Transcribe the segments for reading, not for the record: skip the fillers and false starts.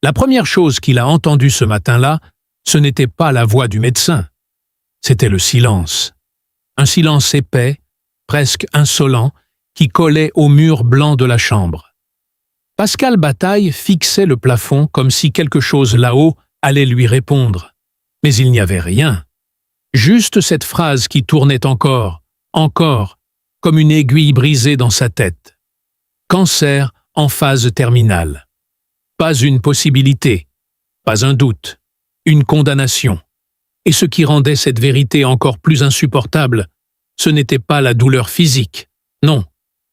La première chose qu'il a entendue ce matin-là, ce n'était pas la voix du médecin. C'était le silence. Un silence épais, presque insolent, qui collait au mur blanc de la chambre. Pascal Bataille fixait le plafond comme si quelque chose là-haut allait lui répondre. Mais il n'y avait rien. Juste cette phrase qui tournait encore, comme une aiguille brisée dans sa tête. Cancer en phase terminale. Pas une possibilité, pas un doute, une condamnation. Et ce qui rendait cette vérité encore plus insupportable, ce n'était pas la douleur physique. Non,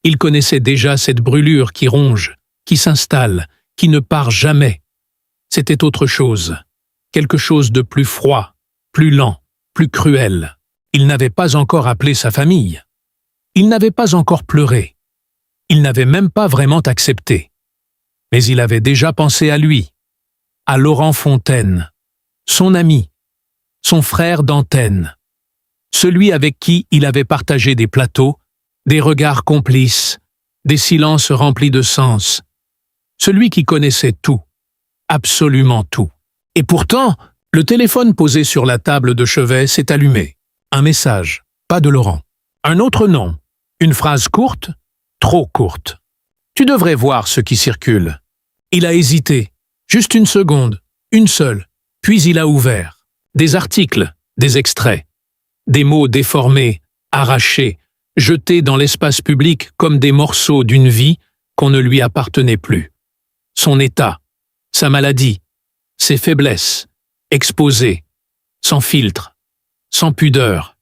il connaissait déjà cette brûlure qui ronge, qui s'installe, qui ne part jamais. C'était autre chose, quelque chose de plus froid, plus lent, plus cruel. Il n'avait pas encore appelé sa famille. Il n'avait pas encore pleuré. Il n'avait même pas vraiment accepté. Mais il avait déjà pensé à lui, à Laurent Fontaine, son ami, son frère d'antenne, celui avec qui il avait partagé des plateaux, des regards complices, des silences remplis de sens, celui qui connaissait tout, absolument tout. Et pourtant, le téléphone posé sur la table de chevet s'est allumé. Un message, pas de Laurent. Un autre nom, une phrase courte, trop courte. Tu devrais voir ce qui circule. Il a hésité, juste une seconde, une seule, puis il a ouvert. Des articles, des extraits, des mots déformés, arrachés, jetés dans l'espace public comme des morceaux d'une vie qu'on ne lui appartenait plus. Son état, sa maladie, ses faiblesses, exposées, sans filtre, sans pudeur.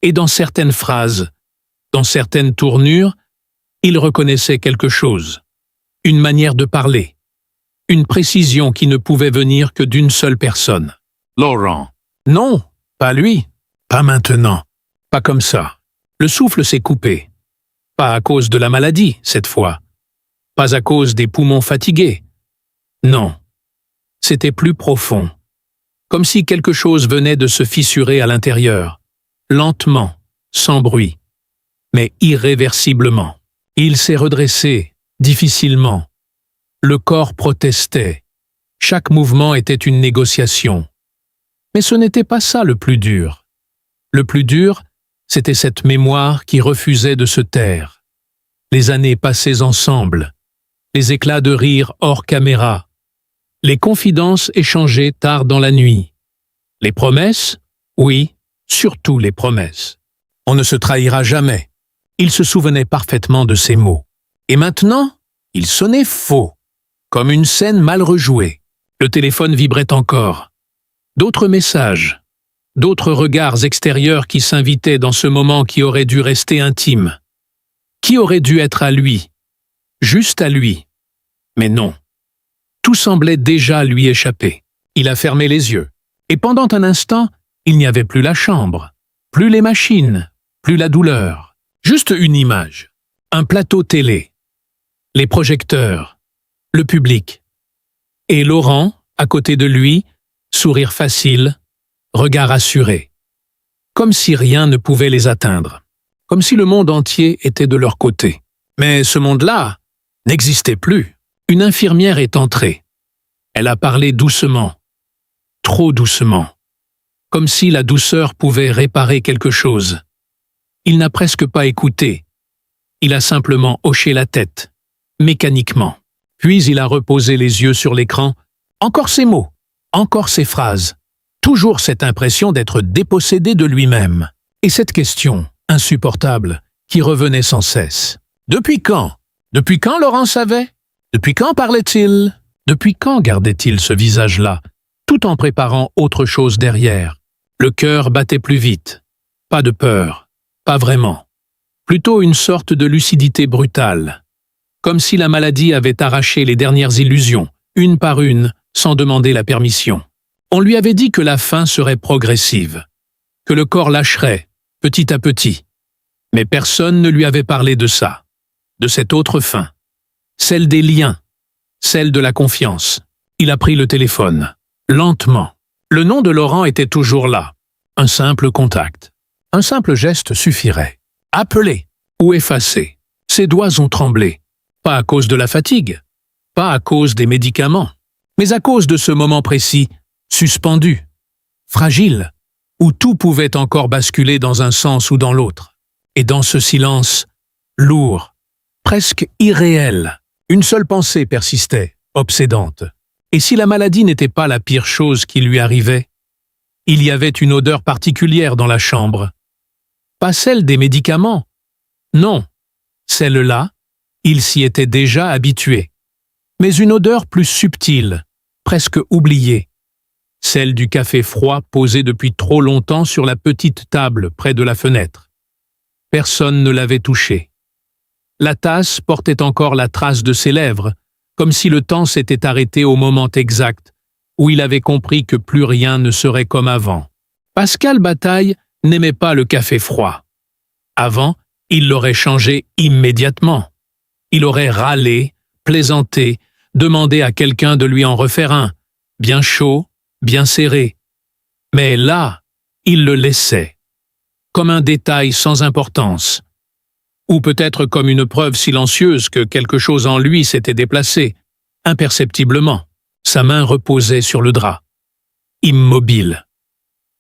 Et dans certaines phrases, dans certaines tournures, il reconnaissait quelque chose, une manière de parler, une précision qui ne pouvait venir que d'une seule personne. Laurent. Non, pas lui, pas maintenant, pas comme ça. Le souffle s'est coupé. Pas à cause de la maladie, cette fois. Pas à cause des poumons fatigués. Non. C'était plus profond. Comme si quelque chose venait de se fissurer à l'intérieur. Lentement, sans bruit. Mais irréversiblement. Il s'est redressé, difficilement. Le corps protestait. Chaque mouvement était une négociation. Mais ce n'était pas ça le plus dur. Le plus dur, c'était cette mémoire qui refusait de se taire. Les années passées ensemble, les éclats de rire hors caméra, les confidences échangées tard dans la nuit. Les promesses? Oui, surtout les promesses. On ne se trahira jamais. Il se souvenait parfaitement de ces mots. Et maintenant, il sonnait faux, comme une scène mal rejouée. Le téléphone vibrait encore. D'autres messages, d'autres regards extérieurs qui s'invitaient dans ce moment qui aurait dû rester intime, qui aurait dû être à lui, juste à lui. Mais non. Tout semblait déjà lui échapper. Il a fermé les yeux. Et pendant un instant, il n'y avait plus la chambre, plus les machines, plus la douleur. Juste une image, un plateau télé, les projecteurs, le public. Et Laurent, à côté de lui, sourire facile, regard assuré. Comme si rien ne pouvait les atteindre. Comme si le monde entier était de leur côté. Mais ce monde-là n'existait plus. Une infirmière est entrée. Elle a parlé doucement. Trop doucement. Comme si la douceur pouvait réparer quelque chose. Il n'a presque pas écouté. Il a simplement hoché la tête, mécaniquement. Puis il a reposé les yeux sur l'écran. Encore ces mots, encore ces phrases. Toujours cette impression d'être dépossédé de lui-même. Et cette question, insupportable, qui revenait sans cesse. Depuis quand? Depuis quand Laurent savait? Depuis quand parlait-il? Depuis quand gardait-il ce visage-là, tout en préparant autre chose derrière? Le cœur battait plus vite. Pas de peur. Pas vraiment. Plutôt une sorte de lucidité brutale. Comme si la maladie avait arraché les dernières illusions, une par une, sans demander la permission. On lui avait dit que la fin serait progressive, que le corps lâcherait, petit à petit. Mais personne ne lui avait parlé de ça, de cette autre fin, celle des liens, celle de la confiance. Il a pris le téléphone, lentement. Le nom de Laurent était toujours là, un simple contact. Un simple geste suffirait. Appeler ou effacer. Ses doigts ont tremblé. Pas à cause de la fatigue, pas à cause des médicaments. Mais à cause de ce moment précis, suspendu, fragile, où tout pouvait encore basculer dans un sens ou dans l'autre, et dans ce silence, lourd, presque irréel, une seule pensée persistait, obsédante. Et si la maladie n'était pas la pire chose qui lui arrivait, il y avait une odeur particulière dans la chambre. Pas celle des médicaments. Non, celle-là, il s'y était déjà habitué. Mais une odeur plus subtile, presque oubliée. Celle du café froid posé depuis trop longtemps sur la petite table près de la fenêtre. Personne ne l'avait touché. La tasse portait encore la trace de ses lèvres, comme si le temps s'était arrêté au moment exact où il avait compris que plus rien ne serait comme avant. Pascal Bataille n'aimait pas le café froid. Avant, il l'aurait changé immédiatement. Il aurait râlé, plaisanté, demandé à quelqu'un de lui en refaire un, bien chaud, bien serré. Mais là, il le laissait, comme un détail sans importance. Ou peut-être comme une preuve silencieuse que quelque chose en lui s'était déplacé, imperceptiblement. Sa main reposait sur le drap, immobile.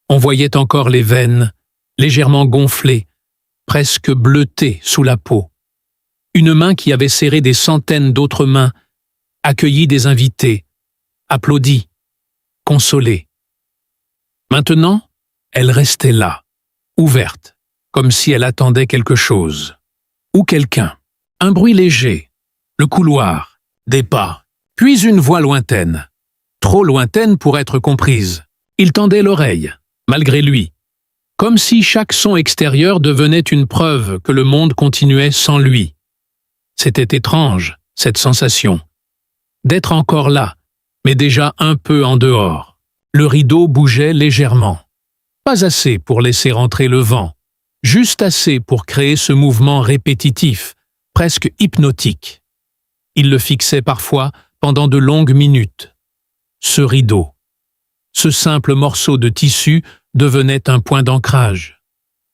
On voyait encore les veines, légèrement gonflées, presque bleutées sous la peau. Une main qui avait serré des centaines d'autres mains, accueilli des invités, applaudi, consolé. Maintenant, elle restait là, ouverte, comme si elle attendait quelque chose. Ou quelqu'un. Un bruit léger, le couloir, des pas, puis une voix lointaine. Trop lointaine pour être comprise. Il tendait l'oreille, malgré lui. Comme si chaque son extérieur devenait une preuve que le monde continuait sans lui. C'était étrange, cette sensation. D'être encore là, mais déjà un peu en dehors. Le rideau bougeait légèrement. Pas assez pour laisser entrer le vent, juste assez pour créer ce mouvement répétitif, presque hypnotique. Il le fixait parfois pendant de longues minutes. Ce rideau, ce simple morceau de tissu devenait un point d'ancrage.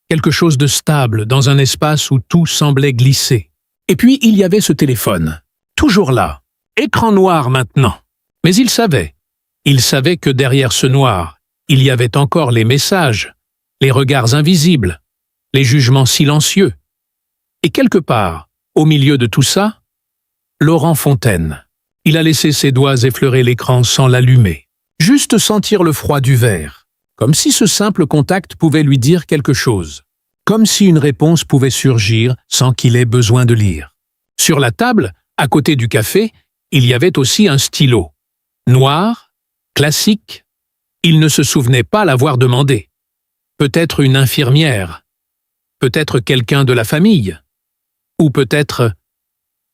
Quelque chose de stable dans un espace où tout semblait glisser. Et puis il y avait ce téléphone, toujours là, écran noir maintenant. Mais il savait que derrière ce noir, il y avait encore les messages, les regards invisibles, les jugements silencieux. Et quelque part, au milieu de tout ça, Laurent Fontaine. Il a laissé ses doigts effleurer l'écran sans l'allumer. Juste sentir le froid du verre, comme si ce simple contact pouvait lui dire quelque chose. Comme si une réponse pouvait surgir sans qu'il ait besoin de lire. Sur la table, à côté du café, il y avait aussi un stylo. Noir, classique. Il ne se souvenait pas l'avoir demandé. Peut-être une infirmière. Peut-être quelqu'un de la famille. Ou peut-être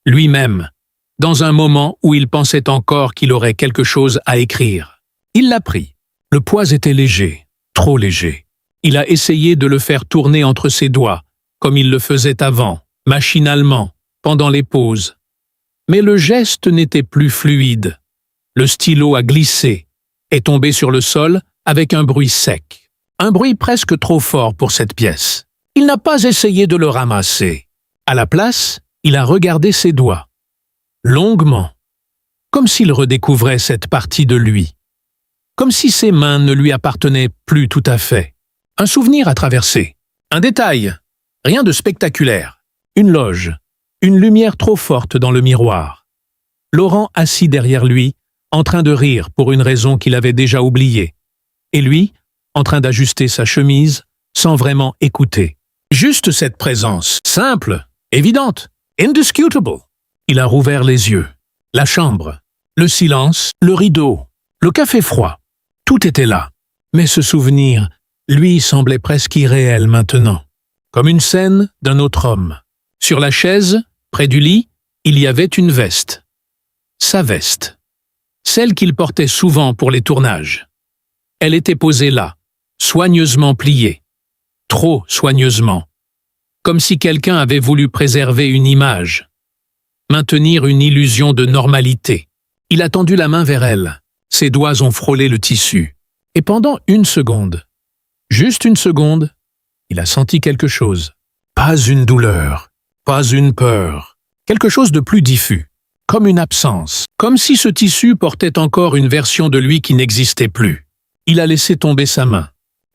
lui-même, dans un moment où il pensait encore qu'il aurait quelque chose à écrire. Il l'a pris. Le poids était léger, trop léger. Il a essayé de le faire tourner entre ses doigts, comme il le faisait avant, machinalement, pendant les pauses. Mais le geste n'était plus fluide. Le stylo a glissé, est tombé sur le sol avec un bruit sec. Un bruit presque trop fort pour cette pièce. Il n'a pas essayé de le ramasser. À la place, il a regardé ses doigts. Longuement, comme s'il redécouvrait cette partie de lui, comme si ses mains ne lui appartenaient plus tout à fait. Un souvenir à traverser, un détail, rien de spectaculaire, une loge, une lumière trop forte dans le miroir. Laurent assis derrière lui, en train de rire pour une raison qu'il avait déjà oubliée, et lui, en train d'ajuster sa chemise, sans vraiment écouter. Juste cette présence, simple, évidente, indisputable. Il a rouvert les yeux. La chambre, le silence, le rideau, le café froid. Tout était là. Mais ce souvenir, lui, semblait presque irréel maintenant. Comme une scène d'un autre homme. Sur la chaise, près du lit, il y avait une veste. Sa veste. Celle qu'il portait souvent pour les tournages. Elle était posée là, soigneusement pliée. Trop soigneusement. Comme si quelqu'un avait voulu préserver une image. Maintenir une illusion de normalité. Il a tendu la main vers elle. Ses doigts ont frôlé le tissu. Et pendant une seconde, juste une seconde, il a senti quelque chose. Pas une douleur, pas une peur. Quelque chose de plus diffus, comme une absence. Comme si ce tissu portait encore une version de lui qui n'existait plus. Il a laissé tomber sa main.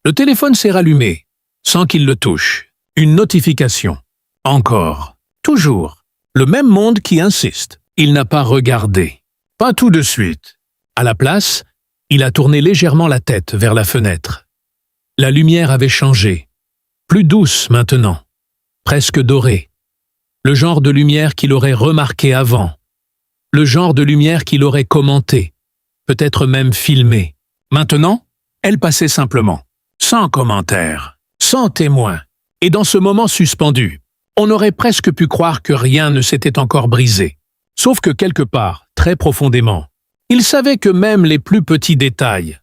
Le téléphone s'est rallumé, sans qu'il le touche. Une notification. Encore. Toujours. Le même monde qui insiste. Il n'a pas regardé. Pas tout de suite. À la place, il a tourné légèrement la tête vers la fenêtre. La lumière avait changé. Plus douce maintenant. Presque dorée. Le genre de lumière qu'il aurait remarqué avant. Le genre de lumière qu'il aurait commenté. Peut-être même filmé. Maintenant, elle passait simplement. Sans commentaire. Sans témoin. Et dans ce moment suspendu, on aurait presque pu croire que rien ne s'était encore brisé. Sauf que quelque part, très profondément, il savait que même les plus petits détails,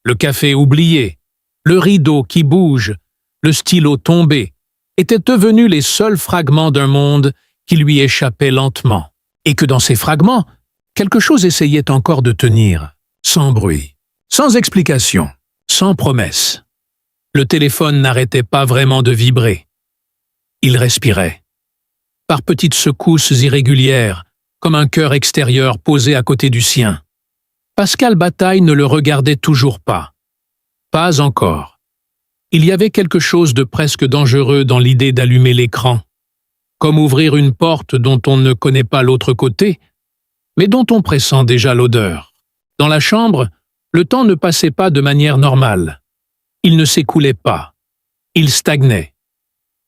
le café oublié, le rideau qui bouge, le stylo tombé, étaient devenus les seuls fragments d'un monde qui lui échappait lentement, et que dans ces fragments, quelque chose essayait encore de tenir, sans bruit, sans explication, sans promesse. Le téléphone n'arrêtait pas vraiment de vibrer. Il respirait. Par petites secousses irrégulières, comme un cœur extérieur posé à côté du sien. Pascal Bataille ne le regardait toujours pas. Pas encore. Il y avait quelque chose de presque dangereux dans l'idée d'allumer l'écran, comme ouvrir une porte dont on ne connaît pas l'autre côté, mais dont on pressent déjà l'odeur. Dans la chambre, le temps ne passait pas de manière normale. Il ne s'écoulait pas. Il stagnait.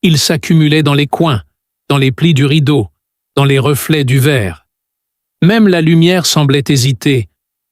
Il s'accumulait dans les coins, dans les plis du rideau, dans les reflets du verre. Même la lumière semblait hésiter,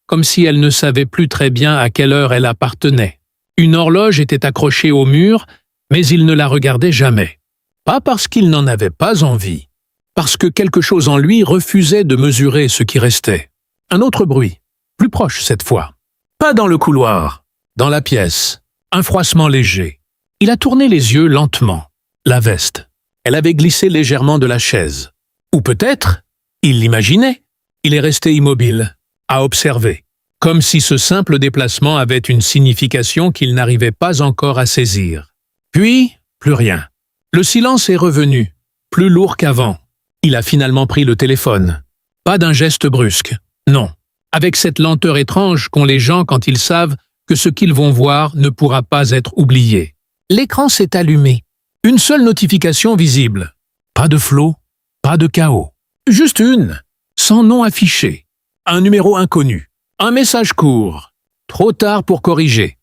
comme si elle ne savait plus très bien à quelle heure elle appartenait. Une horloge était accrochée au mur, mais il ne la regardait jamais. Pas parce qu'il n'en avait pas envie, parce que quelque chose en lui refusait de mesurer ce qui restait. Un autre bruit, plus proche cette fois. Pas dans le couloir, dans la pièce. Un froissement léger. Il a tourné les yeux lentement. La veste. Elle avait glissé légèrement de la chaise. Ou peut-être, il l'imaginait, il est resté immobile, à observer, comme si ce simple déplacement avait une signification qu'il n'arrivait pas encore à saisir. Puis, plus rien. Le silence est revenu, plus lourd qu'avant. Il a finalement pris le téléphone. Pas d'un geste brusque, non. Avec cette lenteur étrange qu'ont les gens quand ils savent que ce qu'ils vont voir ne pourra pas être oublié. L'écran s'est allumé. Une seule notification visible. Pas de flot, pas de chaos. Juste une, sans nom affiché. Un numéro inconnu. Un message court. Trop tard pour corriger.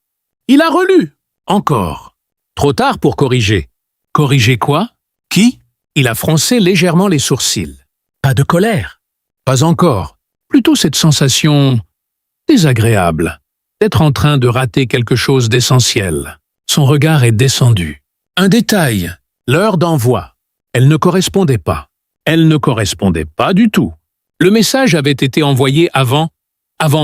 Il a relu. Encore. Trop tard pour corriger. Corriger quoi? Qui? Il a froncé légèrement les sourcils. Pas de colère. Pas encore. Plutôt cette sensation désagréable d'être en train de rater quelque chose d'essentiel. Son regard est descendu. Un détail, l'heure d'envoi. Elle ne correspondait pas. Elle ne correspondait pas du tout. Le message avait été envoyé avant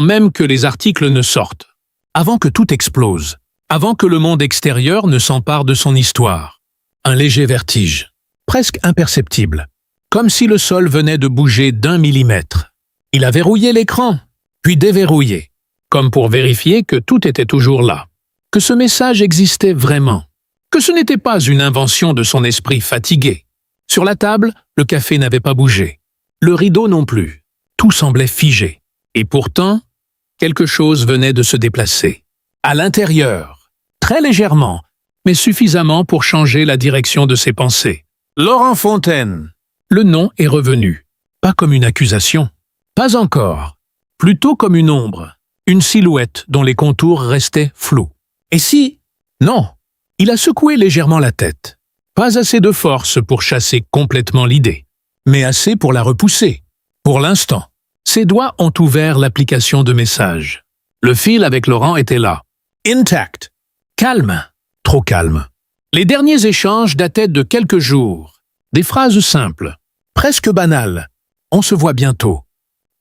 même que les articles ne sortent, avant que tout explose, avant que le monde extérieur ne s'empare de son histoire. Un léger vertige, presque imperceptible, comme si le sol venait de bouger d'1 millimètre. Il a verrouillé l'écran, puis déverrouillé, comme pour vérifier que tout était toujours là, que ce message existait vraiment, que ce n'était pas une invention de son esprit fatigué. Sur la table, le café n'avait pas bougé, le rideau non plus, tout semblait figé. Et pourtant, quelque chose venait de se déplacer. À l'intérieur, très légèrement, mais suffisamment pour changer la direction de ses pensées. Laurent Fontaine. Le nom est revenu, pas comme une accusation, pas encore, plutôt comme une ombre. Une silhouette dont les contours restaient flous. Et si? Non. Il a secoué légèrement la tête. Pas assez de force pour chasser complètement l'idée, mais assez pour la repousser. Pour l'instant, ses doigts ont ouvert l'application de messages. Le fil avec Laurent était là. Intact. Calme. Trop calme. Les derniers échanges dataient de quelques jours. Des phrases simples, presque banales. On se voit bientôt.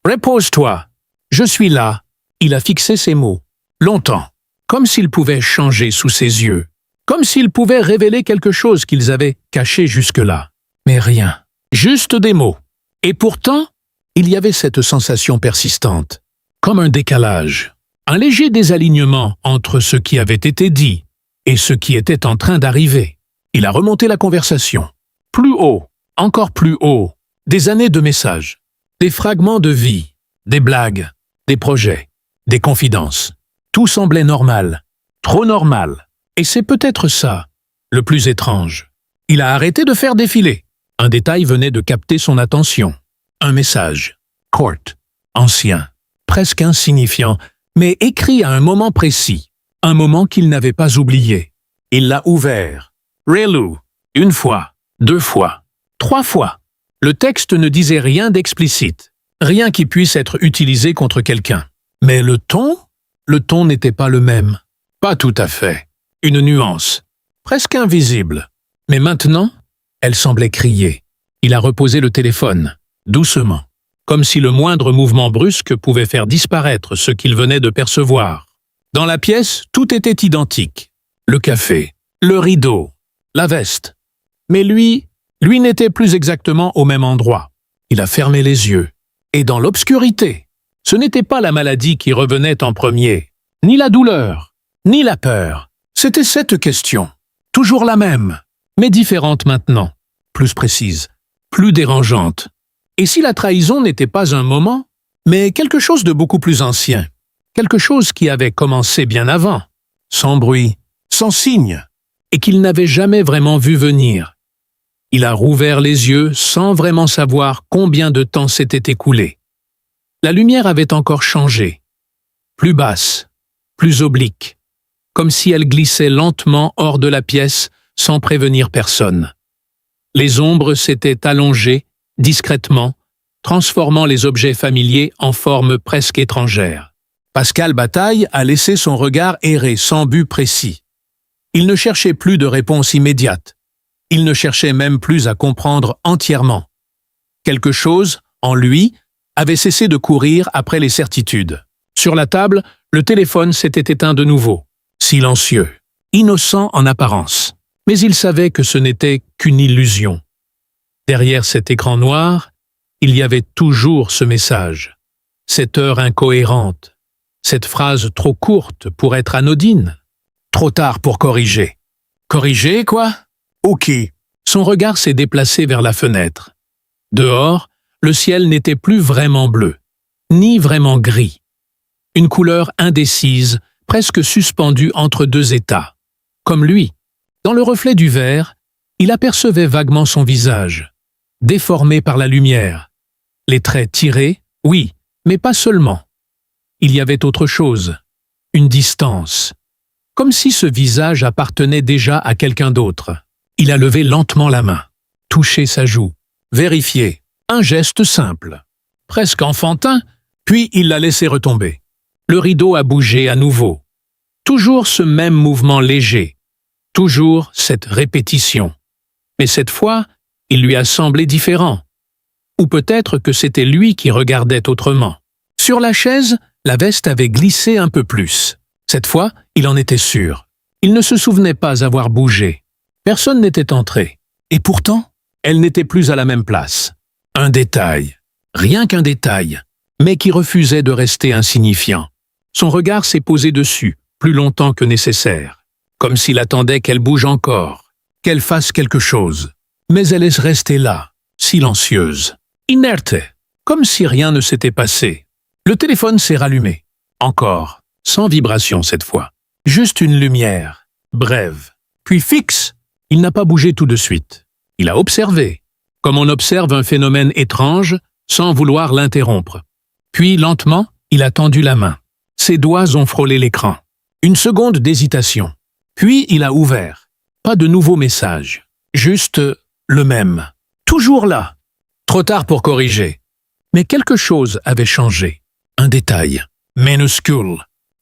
Repose-toi. Je suis là. Il a fixé ses mots, longtemps, comme s'ils pouvaient changer sous ses yeux, comme s'ils pouvaient révéler quelque chose qu'ils avaient caché jusque-là. Mais rien, juste des mots. Et pourtant, il y avait cette sensation persistante, comme un décalage, un léger désalignement entre ce qui avait été dit et ce qui était en train d'arriver. Il a remonté la conversation. Plus haut, encore plus haut, des années de messages, des fragments de vie, Des blagues, des projets, des confidences. Tout semblait normal, trop normal. Et c'est peut-être ça, le plus étrange. Il a arrêté de faire défiler. Un détail venait de capter son attention. Un message. Court, ancien, presque insignifiant, mais écrit à un moment précis. Un moment qu'il n'avait pas oublié. Il l'a ouvert. Relu, une fois, 2 fois, 3 fois. Le texte ne disait rien d'explicite, rien qui puisse être utilisé contre quelqu'un. Mais le ton n'était pas le même. Pas tout à fait. Une nuance, presque invisible. Mais maintenant, elle semblait crier. Il a reposé le téléphone, doucement, comme si le moindre mouvement brusque pouvait faire disparaître ce qu'il venait de percevoir. Dans la pièce, tout était identique. Le café, le rideau, la veste. Mais lui n'était plus exactement au même endroit. Il a fermé les yeux. Et dans l'obscurité, ce n'était pas la maladie qui revenait en premier, ni la douleur, ni la peur. C'était cette question, toujours la même, mais différente maintenant, plus précise, plus dérangeante. Et si la trahison n'était pas un moment, mais quelque chose de beaucoup plus ancien, quelque chose qui avait commencé bien avant, sans bruit, sans signe, et qu'il n'avait jamais vraiment vu venir. Il a rouvert les yeux sans vraiment savoir combien de temps s'était écoulé. La lumière avait encore changé, plus basse, plus oblique, comme si elle glissait lentement hors de la pièce sans prévenir personne. Les ombres s'étaient allongées, discrètement, transformant les objets familiers en formes presque étrangères. Pascal Bataille a laissé son regard errer sans but précis. Il ne cherchait plus de réponse immédiate. Il ne cherchait même plus à comprendre entièrement. Quelque chose, en lui, avait cessé de courir après les certitudes. Sur la table, le téléphone s'était éteint de nouveau, silencieux, innocent en apparence. Mais il savait que ce n'était qu'une illusion. Derrière cet écran noir, il y avait toujours ce message, cette heure incohérente, cette phrase trop courte pour être anodine, trop tard pour corriger. Corriger, quoi? Ok. Son regard s'est déplacé vers la fenêtre. Dehors, le ciel n'était plus vraiment bleu, ni vraiment gris. Une couleur indécise, presque suspendue entre 2 états. Comme lui. Dans le reflet du verre, il apercevait vaguement son visage, déformé par la lumière. Les traits tirés, oui, mais pas seulement. Il y avait autre chose, une distance, comme si ce visage appartenait déjà à quelqu'un d'autre. Il a levé lentement la main, touché sa joue, vérifié, un geste simple, presque enfantin, puis il l'a laissé retomber. Le rideau a bougé à nouveau. Toujours ce même mouvement léger, toujours cette répétition. Mais cette fois, il lui a semblé différent. Ou peut-être que c'était lui qui regardait autrement. Sur la chaise, la veste avait glissé un peu plus. Cette fois, il en était sûr. Il ne se souvenait pas avoir bougé. Personne n'était entré. Et pourtant, elle n'était plus à la même place. Un détail, rien qu'un détail, mais qui refusait de rester insignifiant. Son regard s'est posé dessus, plus longtemps que nécessaire, comme s'il attendait qu'elle bouge encore, qu'elle fasse quelque chose. Mais elle est restée là, silencieuse, inerte, comme si rien ne s'était passé. Le téléphone s'est rallumé. Encore, sans vibration cette fois. Juste une lumière, brève, puis fixe. Il n'a pas bougé tout de suite. Il a observé, comme on observe un phénomène étrange, sans vouloir l'interrompre. Puis, lentement, il a tendu la main. Ses doigts ont frôlé l'écran. Une seconde d'hésitation. Puis, il a ouvert. Pas de nouveau message. Juste le même. Toujours là. Trop tard pour corriger. Mais quelque chose avait changé. Un détail. Minuscule.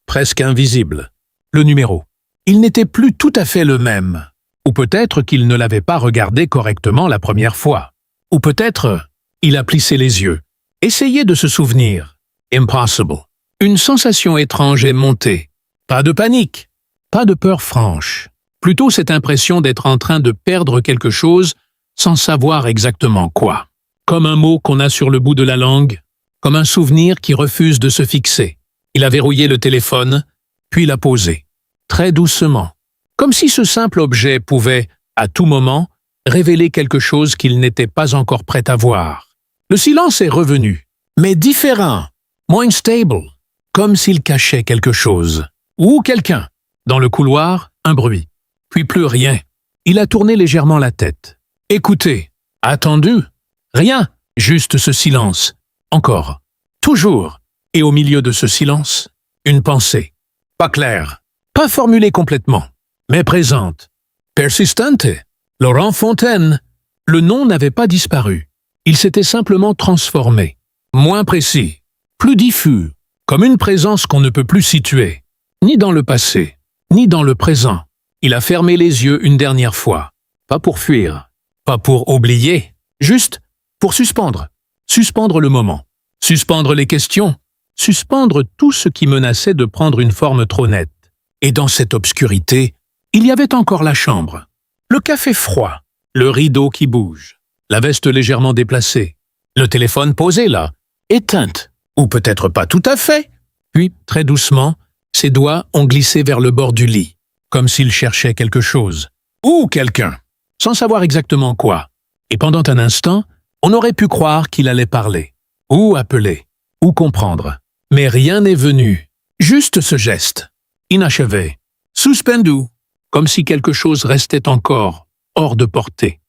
Presque invisible. Le numéro. Il n'était plus tout à fait le même. Ou peut-être qu'il ne l'avait pas regardé correctement la première fois. Ou peut-être, il a plissé les yeux. Essayé de se souvenir. Impossible. Une sensation étrange est montée. Pas de panique. Pas de peur franche. Plutôt cette impression d'être en train de perdre quelque chose sans savoir exactement quoi. Comme un mot qu'on a sur le bout de la langue, comme un souvenir qui refuse de se fixer. Il a verrouillé le téléphone, puis l'a posé. Très doucement. Comme si ce simple objet pouvait, à tout moment, révéler quelque chose qu'il n'était pas encore prêt à voir. Le silence est revenu, mais différent, moins stable, comme s'il cachait quelque chose. Ou quelqu'un. Dans le couloir, un bruit. Puis plus rien. Il a tourné légèrement la tête. Écoutez. Attendu. Rien. Juste ce silence. Encore. Toujours. Et au milieu de ce silence, une pensée. Pas claire. Pas formulée complètement. Mais présente. Persistante. Laurent Fontaine. Le nom n'avait pas disparu. Il s'était simplement transformé. Moins précis. Plus diffus. Comme une présence qu'on ne peut plus situer. Ni dans le passé, ni dans le présent. Il a fermé les yeux une dernière fois. Pas pour fuir. Pas pour oublier. Juste pour suspendre. Suspendre le moment. Suspendre les questions. Suspendre tout ce qui menaçait de prendre une forme trop nette. Et dans cette obscurité, il y avait encore la chambre. Le café froid. Le rideau qui bouge. La veste légèrement déplacée. Le téléphone posé là. Éteinte. Ou peut-être pas tout à fait. Puis, très doucement, ses doigts ont glissé vers le bord du lit, comme s'il cherchait quelque chose. Ou quelqu'un. Sans savoir exactement quoi. Et pendant un instant, on aurait pu croire qu'il allait parler. Ou appeler. Ou comprendre. Mais rien n'est venu. Juste ce geste. Inachevé. Suspendu. Comme si quelque chose restait encore hors de portée.